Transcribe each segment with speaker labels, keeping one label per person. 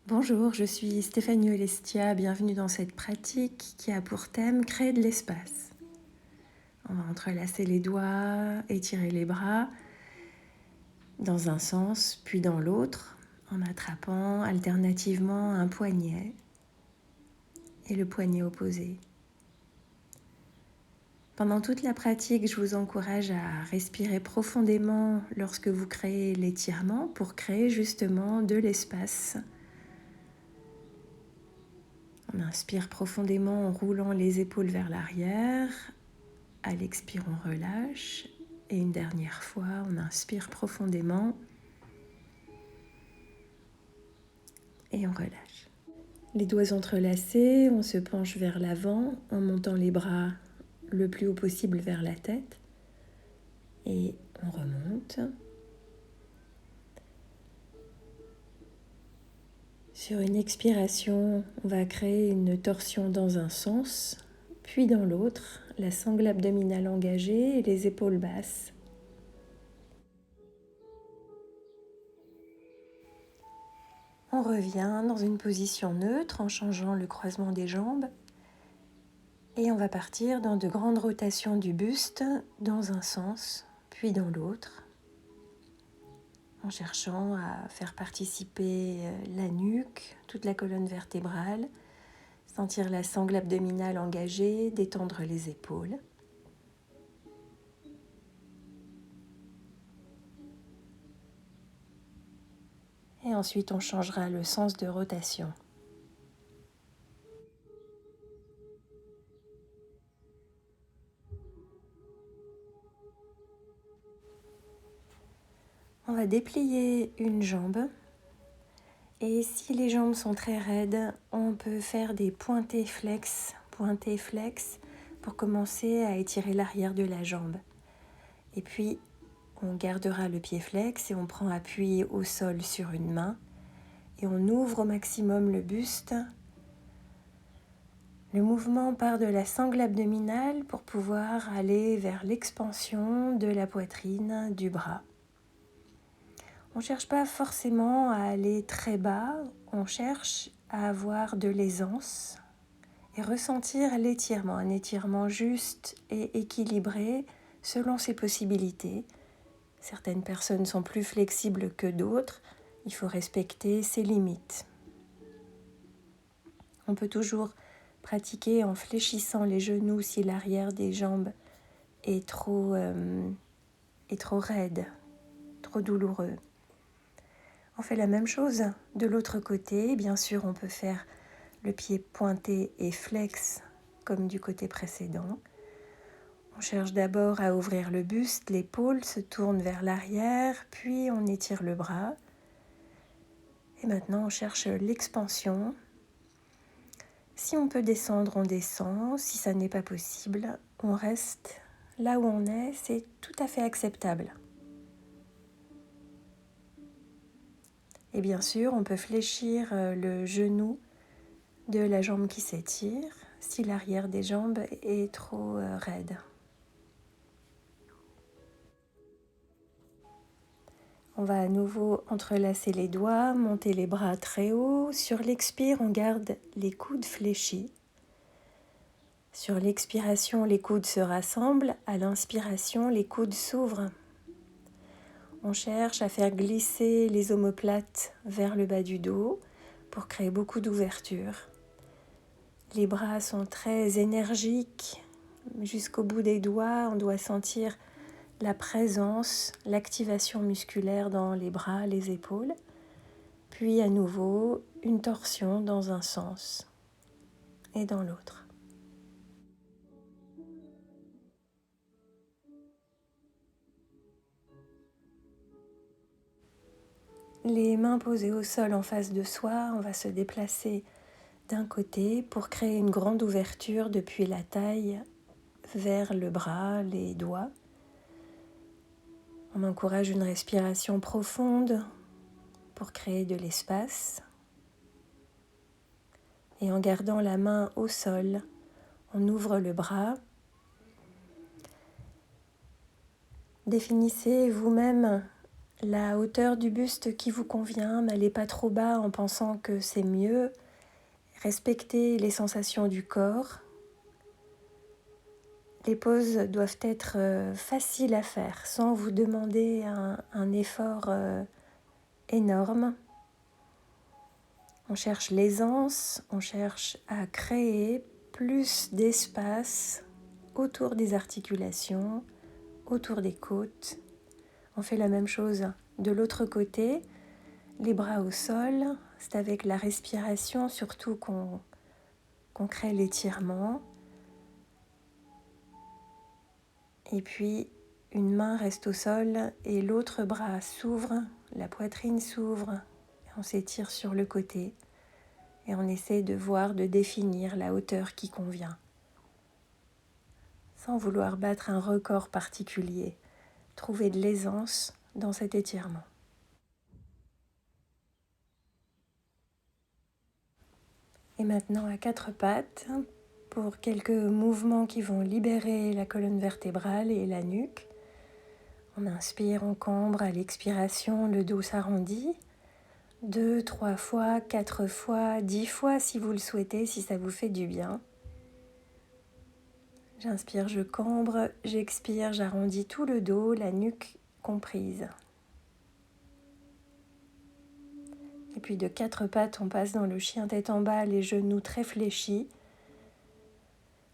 Speaker 1: Bonjour, je suis Stéphanie Olestia, bienvenue dans cette pratique qui a pour thème créer de l'espace. On va entrelacer les doigts, étirer les bras dans un sens puis dans l'autre en attrapant alternativement un poignet et le poignet opposé. Pendant toute la pratique, je vous encourage à respirer profondément lorsque vous créez l'étirement pour créer justement de l'espace. On inspire profondément en roulant les épaules vers l'arrière. À l'expire, on relâche. Et une dernière fois, on inspire profondément et on relâche. Les doigts entrelacés, on se penche vers l'avant en montant les bras le plus haut possible vers la tête. Et on remonte. Sur une expiration, on va créer une torsion dans un sens, puis dans l'autre, la sangle abdominale engagée et les épaules basses. On revient dans une position neutre en changeant le croisement des jambes et on va partir dans de grandes rotations du buste dans un sens puis dans l'autre en cherchant à faire participer la nuque, toute la colonne vertébrale, sentir la sangle abdominale engagée, détendre les épaules. Et ensuite on changera le sens de rotation. On va déplier une jambe et si les jambes sont très raides, on peut faire des pointés flex pour commencer à étirer l'arrière de la jambe. Et puis on gardera le pied flex et on prend appui au sol sur une main et on ouvre au maximum le buste. Le mouvement part de la sangle abdominale pour pouvoir aller vers l'expansion de la poitrine, du bras. On ne cherche pas forcément à aller très bas, on cherche à avoir de l'aisance et ressentir l'étirement, un étirement juste et équilibré selon ses possibilités. Certaines personnes sont plus flexibles que d'autres, il faut respecter ses limites. On peut toujours pratiquer en fléchissant les genoux si l'arrière des jambes est trop raide, trop douloureux. On fait la même chose de l'autre côté. Bien sûr, on peut faire le pied pointé et flex comme du côté précédent. On cherche d'abord à ouvrir le buste, l'épaule se tourne vers l'arrière, puis on étire le bras. Et maintenant, on cherche l'expansion. Si on peut descendre, on descend. Si ça n'est pas possible, on reste là où on est. C'est tout à fait acceptable. Et bien sûr, on peut fléchir le genou de la jambe qui s'étire si l'arrière des jambes est trop raide. On va à nouveau entrelacer les doigts, monter les bras très haut. Sur l'expire, on garde les coudes fléchis. Sur l'expiration, les coudes se rassemblent. À l'inspiration, les coudes s'ouvrent. On cherche à faire glisser les omoplates vers le bas du dos pour créer beaucoup d'ouverture. Les bras sont très énergiques. Jusqu'au bout des doigts, on doit sentir la présence, l'activation musculaire dans les bras, les épaules. Puis à nouveau, une torsion dans un sens et dans l'autre. Les mains posées au sol en face de soi, on va se déplacer d'un côté pour créer une grande ouverture depuis la taille vers le bras, les doigts. On encourage une respiration profonde pour créer de l'espace. Et en gardant la main au sol, on ouvre le bras. Définissez vous-même la hauteur du buste qui vous convient, n'allez pas trop bas en pensant que c'est mieux. Respectez les sensations du corps. Les poses doivent être faciles à faire sans vous demander un effort énorme. On cherche l'aisance, on cherche à créer plus d'espace autour des articulations, autour des côtes. On fait la même chose de l'autre côté, les bras au sol. C'est avec la respiration surtout qu'on crée l'étirement. Et puis une main reste au sol et l'autre bras s'ouvre, la poitrine s'ouvre. On s'étire sur le côté et on essaie de voir, de définir la hauteur qui convient. Sans vouloir battre un record particulier, trouver de l'aisance dans cet étirement. Et maintenant à quatre pattes, pour quelques mouvements qui vont libérer la colonne vertébrale et la nuque. On inspire, on cambre, à l'expiration, le dos s'arrondit. 2, 3 fois, 4 fois, 10 fois si vous le souhaitez, si ça vous fait du bien. J'inspire, je cambre, j'expire, j'arrondis tout le dos, la nuque comprise. Et puis de quatre pattes, on passe dans le chien tête en bas, les genoux très fléchis.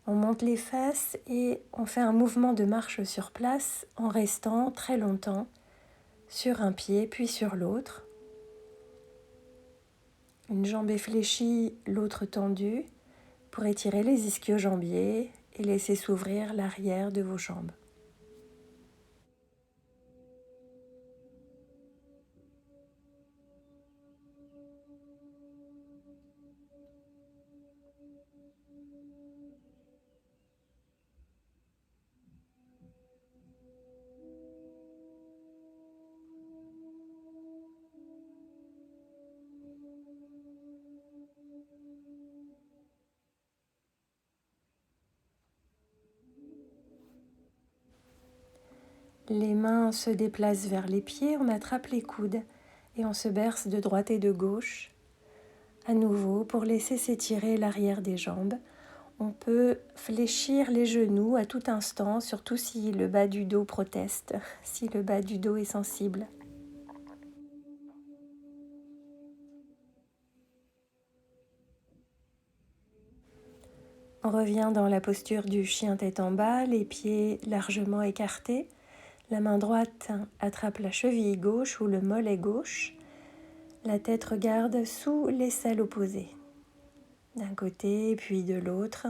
Speaker 1: On monte les fesses et on fait un mouvement de marche sur place en restant très longtemps sur un pied puis sur l'autre. Une jambe est fléchie, l'autre tendue pour étirer les ischio-jambiers et laisser s'ouvrir l'arrière de vos jambes. Les mains se déplacent vers les pieds, on attrape les coudes et on se berce de droite et de gauche. À nouveau, pour laisser s'étirer l'arrière des jambes, on peut fléchir les genoux à tout instant, surtout si le bas du dos proteste, si le bas du dos est sensible. On revient dans la posture du chien tête en bas, les pieds largement écartés. La main droite attrape la cheville gauche ou le mollet gauche. La tête regarde sous l'aisselle opposée, d'un côté puis de l'autre.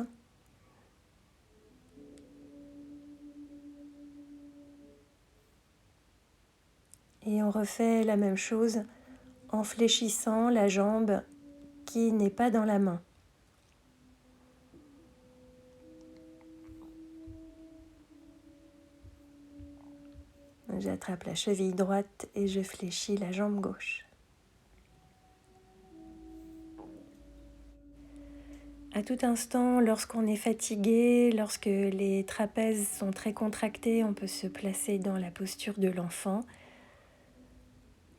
Speaker 1: Et on refait la même chose en fléchissant la jambe qui n'est pas dans la main. J'attrape la cheville droite et je fléchis la jambe gauche. À tout instant, lorsqu'on est fatigué, lorsque les trapèzes sont très contractés, on peut se placer dans la posture de l'enfant.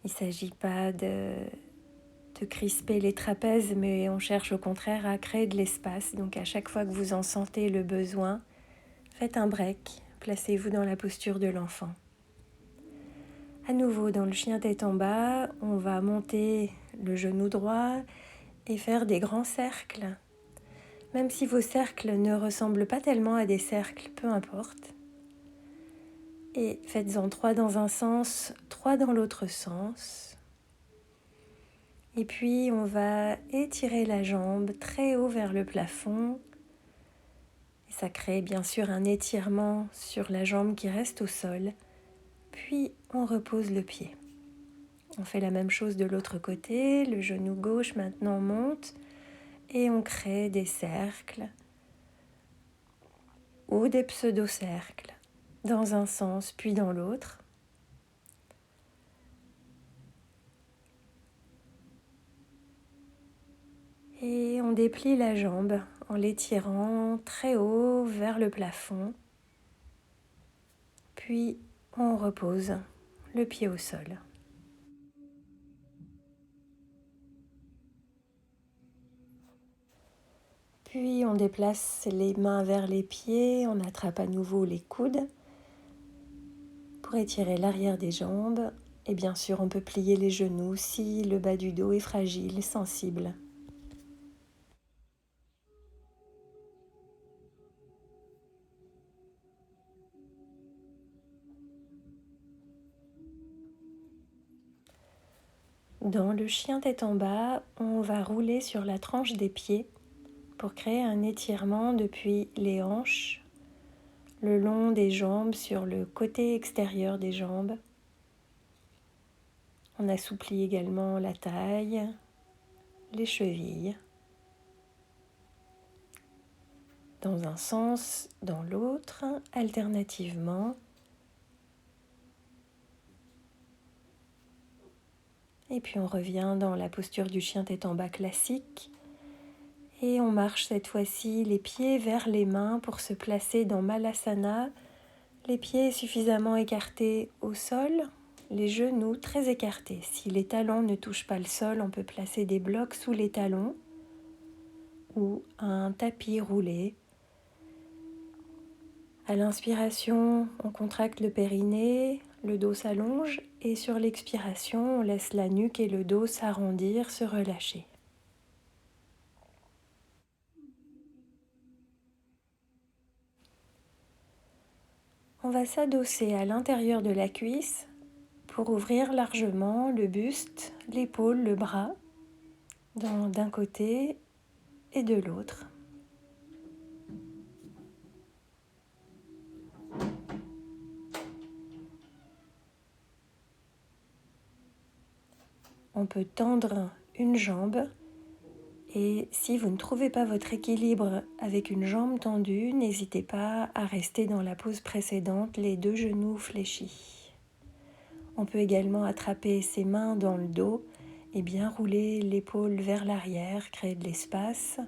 Speaker 1: Il ne s'agit pas de crisper les trapèzes, mais on cherche au contraire à créer de l'espace. Donc à chaque fois que vous en sentez le besoin, faites un break, placez-vous dans la posture de l'enfant. À nouveau, dans le chien tête en bas, on va monter le genou droit et faire des grands cercles. Même si vos cercles ne ressemblent pas tellement à des cercles, peu importe. Et faites-en 3 dans un sens, 3 dans l'autre sens. Et puis on va étirer la jambe très haut vers le plafond. Et ça crée bien sûr un étirement sur la jambe qui reste au sol. Puis on repose le pied. On fait la même chose de l'autre côté. Le genou gauche maintenant monte et on crée des cercles ou des pseudo-cercles dans un sens puis dans l'autre. Et on déplie la jambe en l'étirant très haut vers le plafond. Puis on repose le pied au sol. Puis on déplace les mains vers les pieds, on attrape à nouveau les coudes pour étirer l'arrière des jambes. Et bien sûr, on peut plier les genoux si le bas du dos est fragile, sensible. Dans le chien tête en bas, on va rouler sur la tranche des pieds pour créer un étirement depuis les hanches, le long des jambes sur le côté extérieur des jambes. On assouplit également la taille, les chevilles. Dans un sens, dans l'autre, alternativement. Et puis on revient dans la posture du chien tête en bas classique. Et on marche cette fois-ci les pieds vers les mains pour se placer dans Malasana. Les pieds suffisamment écartés au sol, les genoux très écartés. Si les talons ne touchent pas le sol, on peut placer des blocs sous les talons ou un tapis roulé. À l'inspiration, on contracte le périnée, le dos s'allonge et sur l'expiration, on laisse la nuque et le dos s'arrondir, se relâcher. On va s'adosser à l'intérieur de la cuisse pour ouvrir largement le buste, l'épaule, le bras, d'un côté et de l'autre. On peut tendre une jambe et si vous ne trouvez pas votre équilibre avec une jambe tendue, n'hésitez pas à rester dans la pose précédente, les deux genoux fléchis. On peut également attraper ses mains dans le dos et bien rouler l'épaule vers l'arrière, créer de l'espace.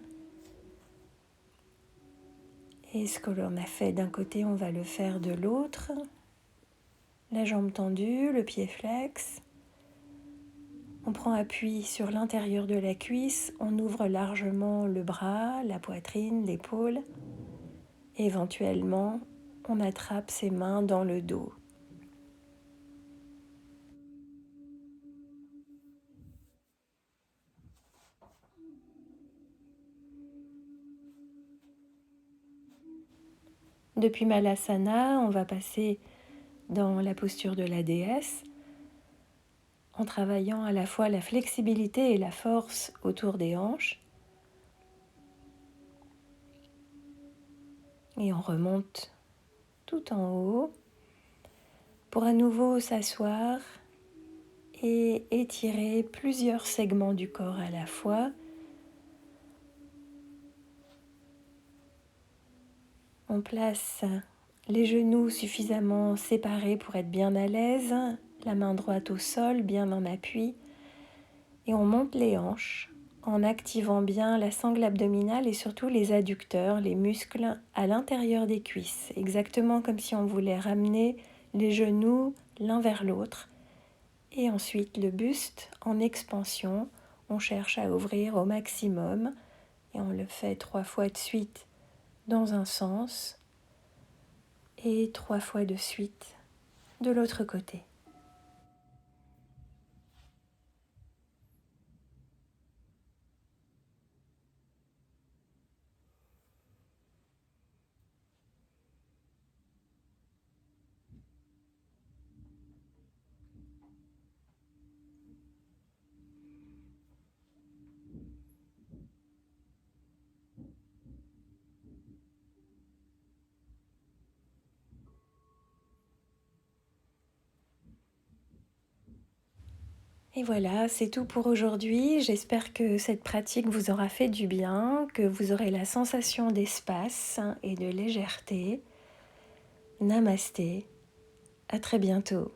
Speaker 1: Et ce que l'on a fait d'un côté, on va le faire de l'autre. La jambe tendue, le pied flex. On prend appui sur l'intérieur de la cuisse, on ouvre largement le bras, la poitrine, l'épaule. Éventuellement, on attrape ses mains dans le dos. Depuis Malasana, on va passer dans la posture de la déesse, en travaillant à la fois la flexibilité et la force autour des hanches. Et on remonte tout en haut pour à nouveau s'asseoir et étirer plusieurs segments du corps à la fois. On place les genoux suffisamment séparés pour être bien à l'aise, la main droite au sol, bien en appui, et on monte les hanches en activant bien la sangle abdominale et surtout les adducteurs, les muscles à l'intérieur des cuisses, exactement comme si on voulait ramener les genoux l'un vers l'autre. Et ensuite le buste en expansion, on cherche à ouvrir au maximum et on le fait 3 fois de suite dans un sens et 3 fois de suite de l'autre côté. Et voilà, c'est tout pour aujourd'hui. J'espère que cette pratique vous aura fait du bien, que vous aurez la sensation d'espace et de légèreté. Namasté, à très bientôt.